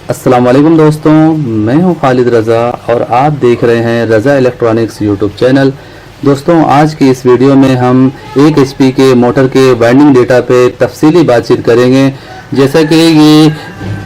अस्सलाम वालेकुम दोस्तों, मैं हूं खालिद रज़ा और आप देख रहे हैं रज़ा इलेक्ट्रॉनिक्स यूट्यूब चैनल। दोस्तों, आज की इस वीडियो में हम 1 HP के मोटर के वाइंडिंग डेटा पे तफसीली बातचीत करेंगे। जैसा कि ये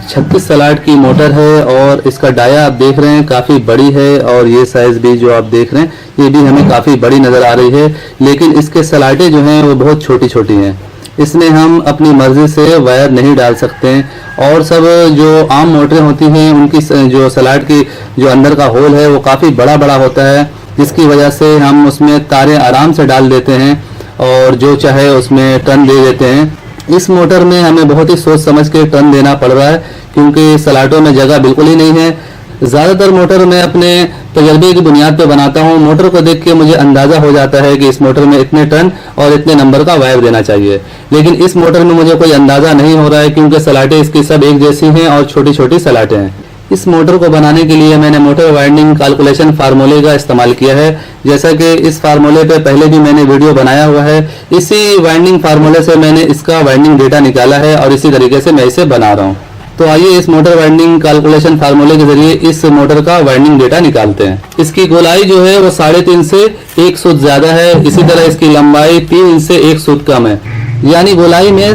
36 सलाट की मोटर है और इसका डाया आप देख रहे हैं काफ़ी बड़ी है और ये साइज़ भी जो आप देख रहे हैं ये भी हमें काफ़ी बड़ी नज़र आ रही है, लेकिन इसके सलाटें जो हैं वो बहुत छोटी छोटी हैं। इसमें हम अपनी मर्ज़ी से वायर नहीं डाल सकते हैं और सब जो आम मोटरें होती हैं उनकी जो सलाट की जो अंदर का होल है वो काफ़ी बड़ा बड़ा होता है, जिसकी वजह से हम उसमें तारें आराम से डाल देते हैं और जो चाहे उसमें टर्न दे देते हैं। इस मोटर में हमें बहुत ही सोच समझ के टर्न देना पड़ रहा है क्योंकि सलाटों में जगह बिल्कुल ही नहीं है। ज़्यादातर मोटर मैं अपने तजर्बे की बुनियाद पर बनाता हूँ। मोटर को देख के मुझे अंदाज़ा हो जाता है कि इस मोटर में इतने टन और इतने नंबर का वायर देना चाहिए, लेकिन इस मोटर में मुझे कोई अंदाज़ा नहीं हो रहा है क्योंकि सलाटें इसकी सब एक जैसी हैं और छोटी छोटी सलाटें हैं। इस मोटर को बनाने के लिए मैंने मोटर वाइंडिंग कैलकुलेशन फार्मूले का इस्तेमाल किया है। जैसा कि इस फार्मूले पे पहले भी मैंने वीडियो बनाया हुआ है। इसी वाइंडिंग फार्मूले से मैंने इसका वाइंडिंग डेटा निकाला है और इसी तरीके से मैं इसे बना रहा हूँ। तो आइए इस मोटर वाइंडिंग कैलकुलेशन फार्मूले के जरिए इस मोटर का वाइंडिंग डेटा निकालते हैं। इसकी गोलाई जो है वो 3.5 से 1 सूत ज्यादा है। इसी तरह इसकी लंबाई 3 इंच से 1 सूत कम है, यानी गोलाई में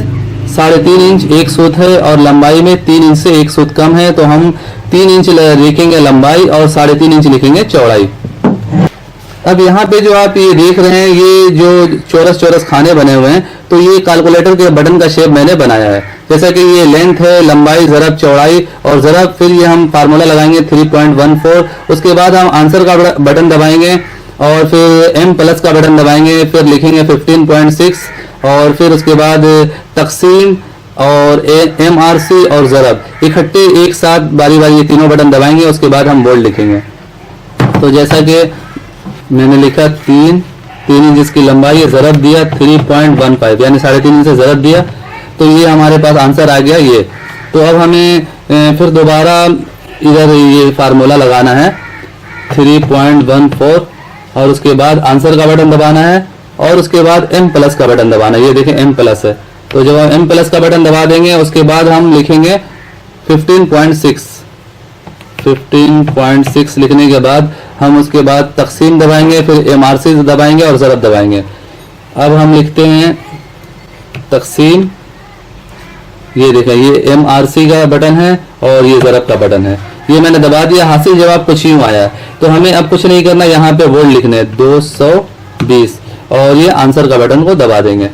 3.5 इंच 1 सूत है और लंबाई में 3 इंच से 1 सूत कम है। तो हम 3 इंच लिखेंगे लंबाई और 3.5 इंच लिखेंगे चौड़ाई। अब यहाँ पे जो आप ये देख रहे हैं ये जो चौरस चौरस खाने बने हुए हैं, तो ये कैलकुलेटर के बटन का शेप मैंने बनाया है। जैसा कि ये लेंथ है, लंबाई ज़रब चौड़ाई और ज़रब, फिर ये हम फार्मूला लगाएंगे 3.14। उसके बाद हम आंसर का बटन दबाएंगे और फिर M+ का बटन दबाएंगे, फिर लिखेंगे 15.6 और फिर उसके बाद तकसीम और MRC और ज़रब इकट्ठे एक साथ बारी बारी ये तीनों बटन दबाएंगे। उसके बाद हम बोल्ड लिखेंगे। तो जैसा कि मैंने लिखा 3 इंच इसकी लंबाई, ज़रब दिया 3.15 यानी 3.5 इंच से ज़रब दिया, तो ये हमारे पास आंसर आ गया ये। तो अब हमें फिर दोबारा इधर ये फार्मूला लगाना है 3.14 और उसके बाद आंसर का बटन दबाना है और उसके बाद M+ का बटन दबाना है। ये देखें M+ है, तो जब हम M+ का बटन दबा देंगे उसके बाद हम लिखेंगे 15.6 लिखने के बाद हम उसके बाद तकसीम दबाएंगे, फिर MRC दबाएंगे और ज़रब दबाएंगे। अब हम लिखते हैं तकसीम, ये देखें ये MRC का बटन है और ये ज़रब का बटन है। ये मैंने दबा दिया, हासिल जवाब कुछ यूं आया। तो हमें अब कुछ नहीं करना, यहाँ पे वोल्ट लिखने हैं 220 और ये आंसर का बटन को दबा देंगे।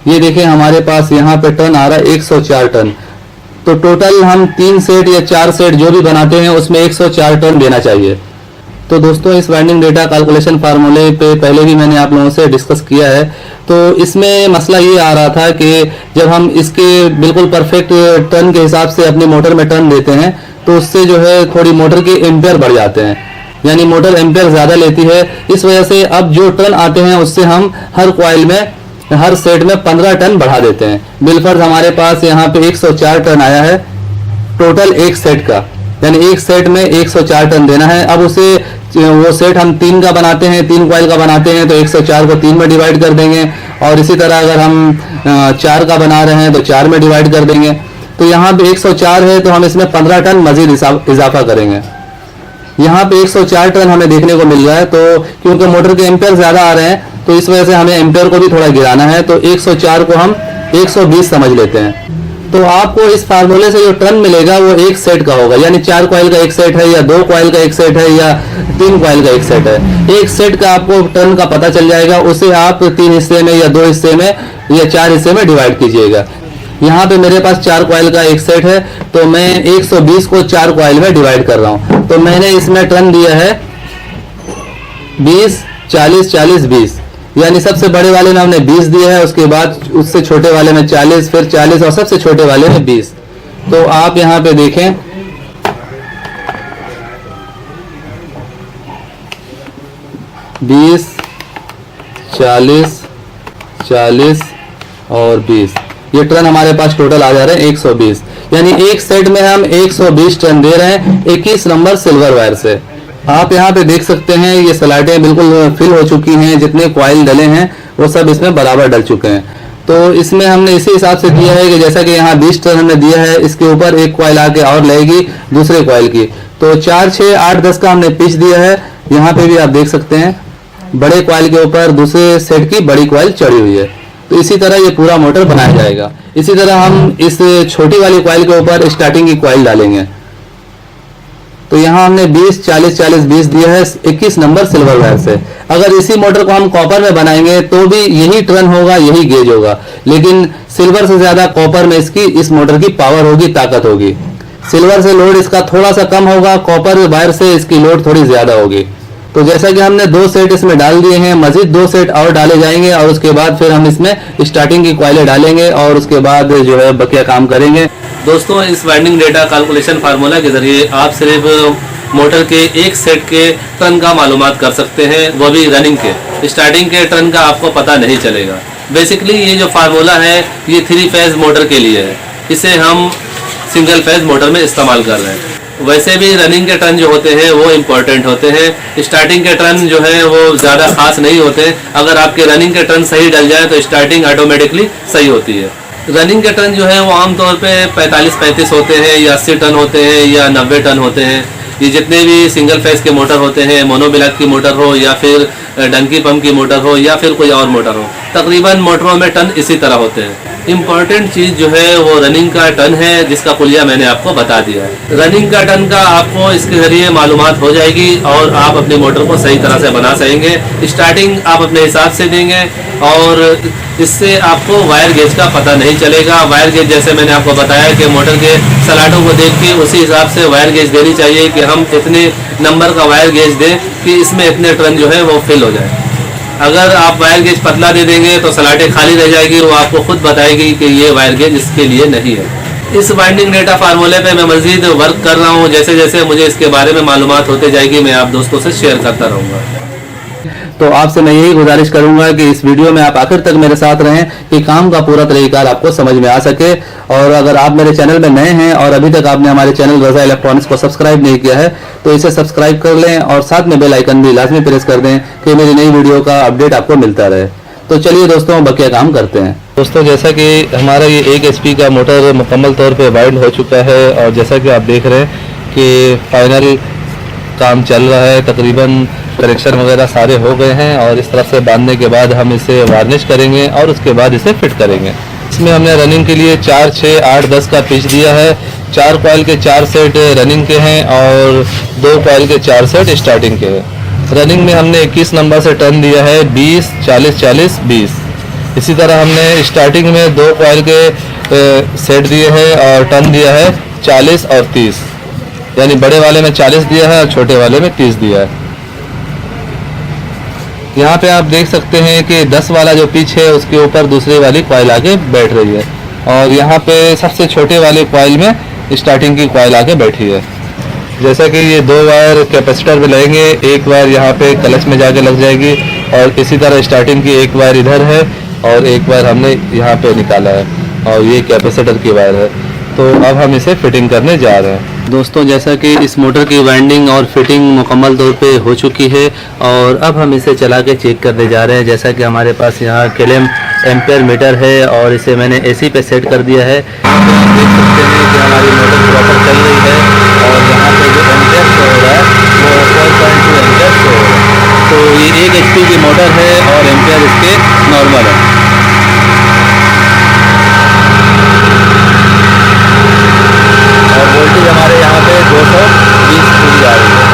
ये देखें हमारे पास यहाँ पे टन आ रहा है 104 टन। तो टोटल हम 3 सेट या 4 सेट जो भी बनाते हैं उसमें 104 टन देना चाहिए। तो दोस्तों, इस वाइंडिंग डेटा कैलकुलेशन फार्मूले पे पहले भी मैंने आप लोगों से डिस्कस किया है। तो इसमें मसला ये आ रहा था कि जब हम इसके बिल्कुल परफेक्ट टर्न के हिसाब से अपनी मोटर में टर्न देते हैं तो उससे जो है थोड़ी मोटर के एम्पेयर बढ़ जाते हैं, यानी मोटर एम्पेयर ज़्यादा लेती है। इस वजह से अब जो टर्न आते हैं उससे हम हर कॉइल में हर सेट में 15 टन बढ़ा देते हैं। बिलफर्ज हमारे पास यहाँ पे 104 टन आया है टोटल एक सेट का, यानी एक सेट में 104 टन देना है। अब उसे वो सेट हम 3 का बनाते हैं, 3 कॉइल का बनाते हैं तो 104 को 3 में डिवाइड कर देंगे और इसी तरह अगर हम 4 का बना रहे हैं तो 4 में डिवाइड कर देंगे। तो यहाँ पे 104 है तो हम इसमें 15 टन मजीद इजाफा करेंगे। यहाँ पे 104 टन हमें देखने को मिल रहा है, तो क्योंकि मोटर के एम्पेयर ज़्यादा आ रहे हैं तो इस वजह से हमें एम्पेयर को भी थोड़ा गिराना है। तो 104 को हम 120 समझ लेते हैं। तो आपको इस फार्मूले से जो टर्न मिलेगा वो एक सेट का होगा, यानी 4 कॉइल का एक सेट है या 2 कॉइल का एक सेट है या 3 कॉइल का एक सेट है। एक सेट का आपको टर्न का पता चल जाएगा, उसे आप 3 हिस्से में या 2 हिस्से में या 4 हिस्से में डिवाइड कीजिएगा। यहाँ पे मेरे पास 4 कॉइल का एक सेट है तो मैं 120 को 4 कॉइल में डिवाइड कर रहा हूँ। तो मैंने इसमें टर्न दिया है 20 40 40 20, यानी सबसे बड़े वाले में हमने 20 दिया है, उसके बाद उससे छोटे वाले में 40, फिर 40 और सबसे छोटे वाले में 20। तो आप यहाँ पे देखें 20 40 40 और 20, ये टर्न हमारे पास टोटल आ जा रहे हैं 120, यानी एक सेट में हम 120 टर्न दे रहे हैं 21 नंबर सिल्वर वायर से। आप यहाँ पे देख सकते हैं ये सलाटें बिल्कुल फिल हो चुकी हैं, जितने कॉइल डले हैं वो सब इसमें बराबर डल चुके हैं। तो इसमें हमने इसी हिसाब से दिया है कि जैसा कि यहाँ 20 टर्न हमने दिया है, इसके ऊपर एक कॉइल आके और लगेगी दूसरे कॉइल की। तो 4, 6, 8, 10 का हमने पिच दिया है। यहाँ पे भी आप देख सकते हैं बड़े कॉइल के ऊपर दूसरे सेट की बड़ी कॉइल चढ़ी हुई है। तो इसी तरह ये पूरा मोटर बनाया जाएगा। इसी तरह हम इस छोटी वाली कॉइल के ऊपर स्टार्टिंग की कॉइल डालेंगे। तो यहाँ हमने 20, 40, 40, 20 दिया है 21 नंबर सिल्वर वायर से। अगर इसी मोटर को हम कॉपर में बनाएंगे तो भी यही टर्न होगा, यही गेज होगा, लेकिन सिल्वर से ज्यादा कॉपर में इसकी इस मोटर की पावर होगी, ताकत होगी। सिल्वर से लोड इसका थोड़ा सा कम होगा, कॉपर वायर से इसकी लोड थोड़ी ज्यादा होगी। तो जैसा कि हमने 2 सेट इसमें डाल दिए हैं, मजीद 2 सेट और डाले जाएंगे और उसके बाद फिर हम इसमें स्टार्टिंग की कॉइलें डालेंगे और उसके बाद जो है बकिया काम करेंगे। दोस्तों, इस वाइंडिंग डेटा कैलकुलेशन फार्मूला के जरिए आप सिर्फ मोटर के एक सेट के टर्न का मालूमात कर सकते हैं, वो भी रनिंग के। स्टार्टिंग के टर्न का आपको पता नहीं चलेगा। बेसिकली ये जो फार्मूला है ये 3 फेज मोटर के लिए है, इसे हम सिंगल फेज मोटर में इस्तेमाल कर रहे हैं। वैसे भी रनिंग के टर्न जो होते हैं वो इम्पोर्टेंट होते हैं। स्टार्टिंग के टर्न जो है वो ज़्यादा खास नहीं होते। अगर आपके रनिंग के टर्न सही डल जाए तो स्टार्टिंग ऑटोमेटिकली सही होती है। रनिंग के टर्न जो है वो आमतौर पे 45-35 होते हैं या 80 टन होते हैं या 90 टन होते हैं। ये जितने भी सिंगल फेज के मोटर होते हैं, मोनोब्लॉक की मोटर हो या फिर डंकी पंप की मोटर हो या फिर कोई और मोटर हो, तकरीबन मोटरों में टन इसी तरह होते हैं। इम्पॉर्टेंट चीज़ जो है वो रनिंग का टन है, जिसका कुलिया मैंने आपको बता दिया है। रनिंग का टन का आपको इसके ज़रिए मालूमात हो जाएगी और आप अपने मोटर को सही तरह से बना सकेंगे। स्टार्टिंग आप अपने हिसाब से देंगे और इससे आपको वायर गेज का पता नहीं चलेगा। वायर गेज जैसे मैंने आपको बताया कि मोटर के सलाटों को देख के उसी हिसाब से वायर गेज देनी चाहिए कि हम इतने नंबर का वायर गेज दें कि इसमें इतने टर्न जो है वो फिल हो जाए। अगर आप वायर गेज पतला दे देंगे तो सलाटें खाली रह जाएगी, वो आपको खुद बताएगी कि ये वायर गेज इसके लिए नहीं है। इस वाइंडिंग डेटा फार्मूले पे मैं मजीद वर्क कर रहा हूँ। जैसे जैसे मुझे इसके बारे में मालूमात होते जाएगी मैं आप दोस्तों से शेयर करता रहूँगा। तो आपसे मैं यही गुजारिश करूंगा कि इस वीडियो में आप आखिर तक मेरे साथ रहें कि काम का पूरा तरीका आपको समझ में आ सके। और अगर आप मेरे चैनल में नए हैं और अभी तक आपने हमारे चैनल रजा इलेक्ट्रॉनिक्स को सब्सक्राइब नहीं किया है तो इसे सब्सक्राइब कर लें और साथ में बेल आइकन भी लाजमी प्रेस कर दें कि मेरी नई वीडियो का अपडेट आपको मिलता रहे। तो चलिए दोस्तों बकिया काम करते हैं। दोस्तों, जैसा कि हमारा ये 1 HP का मोटर मुकम्मल तौर पर वाइंड हो चुका है और जैसा कि आप देख रहे हैं कि फाइनल काम चल रहा है, तकरीबन कनेक्शन वगैरह सारे हो गए हैं और इस तरफ से बांधने के बाद हम इसे वार्निश करेंगे और उसके बाद इसे फिट करेंगे। इसमें हमने रनिंग के लिए 4, 6, 8, 10 का पिच दिया है। 4 कॉइल के 4 सेट रनिंग के हैं और 2 कॉइल के 4 सेट स्टार्टिंग के हैं। रनिंग में हमने 21 नंबर से टर्न दिया है 20, 40, 40, 20। इसी तरह हमने स्टार्टिंग में 2 कॉइल के सेट दिए हैं और टर्न दिया है 40 और 30, यानी बड़े वाले में 40 दिया है और छोटे वाले में 30 दिया है। यहाँ पे आप देख सकते हैं कि 10 वाला जो पिच है उसके ऊपर दूसरी वाली कॉइल आके बैठ रही है और यहाँ पे सबसे छोटे वाले कॉइल में स्टार्टिंग की कॉइल आके बैठी है। जैसा कि ये 2 वायर कैपेसिटर में लगेंगे, एक वायर यहाँ पे क्लच में जाके लग जाएगी और इसी तरह स्टार्टिंग की एक वायर इधर है और एक वायर हमने यहाँ पे निकाला है और ये कैपेसिटर की वायर है। तो अब हम इसे फिटिंग करने जा रहे हैं। दोस्तों, जैसा कि इस मोटर की वाइंडिंग और फिटिंग मुकम्मल तौर पे हो चुकी है और अब हम इसे चला के चेक करने जा रहे हैं। जैसा कि हमारे पास यहाँ किलोम एम्पेयर मीटर है और इसे मैंने AC पे सेट कर दिया है। तो आप देख सकते हैं कि हमारी मोटर प्रॉपर चल रही है और यहाँ पे जो एम्पेयर शो हो रहा है वो 4.2 एम्पेयर शो हो रहा है। तो ये 1 HP की मोटर है और एम्पेयर इसके नॉर्मल है। वोल्टेज हमारे यहाँ पे 220 पूरी आ रही है।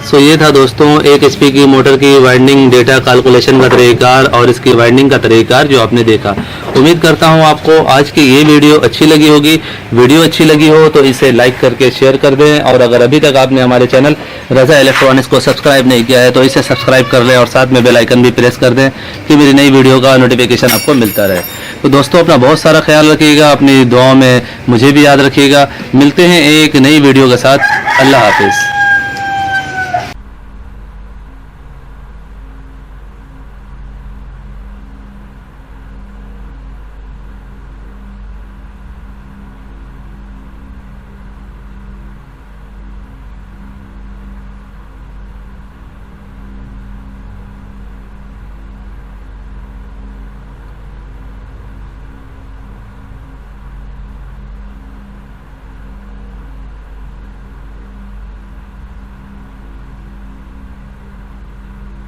सो ये था दोस्तों 1 HP की मोटर की वाइंडिंग डेटा कैलकुलेशन का तरीकार और इसकी वाइंडिंग का तरीकार जो आपने देखा। उम्मीद करता हूँ आपको आज की ये वीडियो अच्छी लगी होगी। वीडियो अच्छी लगी हो तो इसे लाइक करके शेयर कर दें और अगर अभी तक आपने हमारे चैनल रजा इलेक्ट्रॉनिक्स को सब्सक्राइब नहीं किया है तो इसे सब्सक्राइब कर लें और साथ में बेल आइकन भी प्रेस कर दें कि मेरी नई वीडियो का नोटिफिकेशन आपको मिलता रहे। तो दोस्तों, अपना बहुत सारा ख्याल रखिएगा, अपनी दुआओं में मुझे भी याद रखिएगा। मिलते हैं एक नई वीडियो के साथ। अल्लाह हाफिज़।